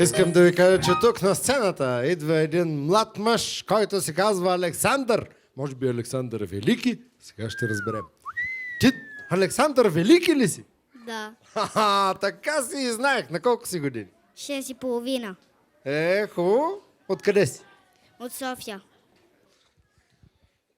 Искам да ви кажа, че тук на сцената идва един млад мъж, който се казва Александър. Може би Александър Велики? Сега ще разберем. Ти Александър Велики ли си? Да. Ха-ха, така си и знаех. На колко си години? 6,5. Хубаво. Откъде си? От София.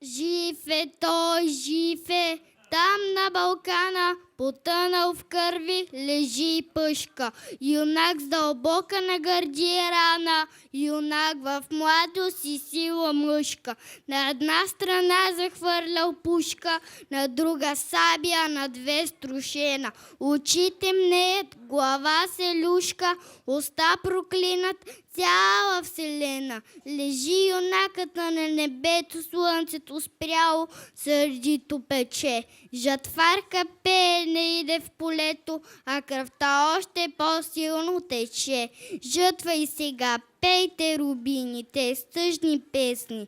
Жив е той, жив е, там на Балкана, потънал в кърви, лежи пъшка. Юнак с дълбока на гърди рана, юнак в младост и сила мъжка. На една страна захвърлял пушка, на друга сабя, на две струшена. Очите мнеят, глава се люшка, уста проклинат, цяла вселена. Лежи юнакът на небето, слънцето спряло, сърдито пече. Жатварка пее, не иде в полето, а кръвта още по-силно тече. Жътвай сега, пейте рубините, стъжни песни.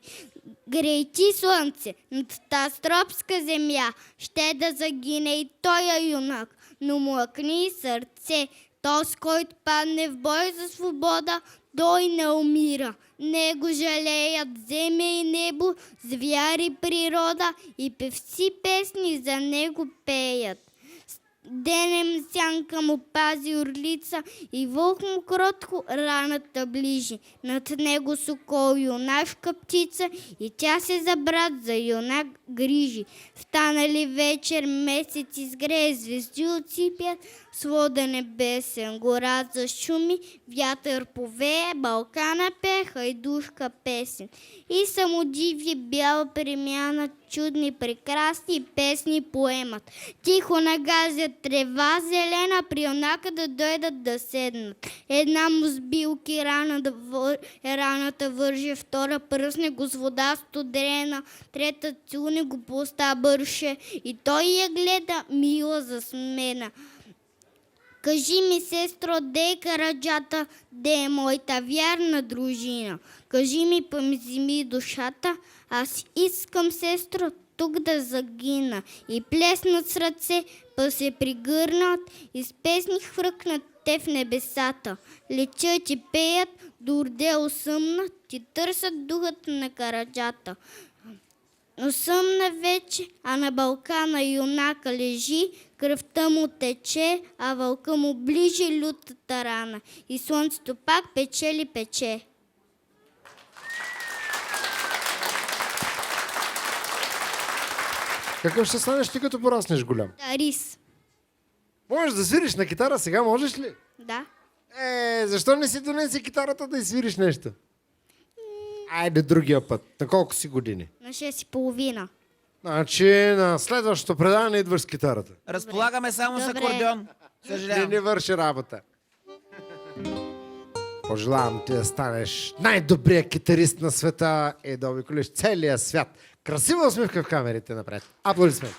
Грей ти, слънце, над тази тропска земя, ще да загине и той юнак, но млъкни сърце. Този, който падне в бой за свобода, той не умира. Него жалеят земя и небо, звяри природа и певци песни за него пеят. Денем сянка му пази орлица и вълк му кротко раната ближи. Над него сокол юнашка птица и тя се за брат за юнак грижи. Встанали вечер месец изгрее, звезди отсипят, свода небесен, гора зашуми, вятър повее, Балкана пее хайдушка песен. И самодивие бяла премяна, чудни, прекрасни песни поемат. Тихо нагазят трева зелена, при юнака да дойдат да седнат. Една му с билки раната върже, втора пръсне го с вода студена, трета цуне го по уста бърше и той я гледа мила засмена. Кажи ми, сестро, де е караджата, де е моята вярна дружина? Кажи ми, помзи ми душата, аз искам, сестро, тук да загина. И плеснат с ръце, па се пригърнат, и с песни хвъркнат те в небесата. Лечат и пеят, до ордео съмнат, и търсят духът на караджата. Но съмна вече, а на Балкана юнака лежи, кръвта му тече, а вълка му ближи лютата рана. И слънцето пак пече. Какъв ще станеш ти като пораснеш голям? Да, рис. Можеш да свириш на китара сега, можеш ли? Да. Защо не си донеси китарата да свириш нещо? Айде другия път. На колко си години? На 6,5. Значи на следващото предаване идваш с китарата. Разполагаме само с Добре. акордеон. Не Съжалявам. ни върши работа. Пожелавам ти да станеш най-добрият китарист на света и да обиколиш целия свят. Красива усмивка в камерите напред. Аплодисменти.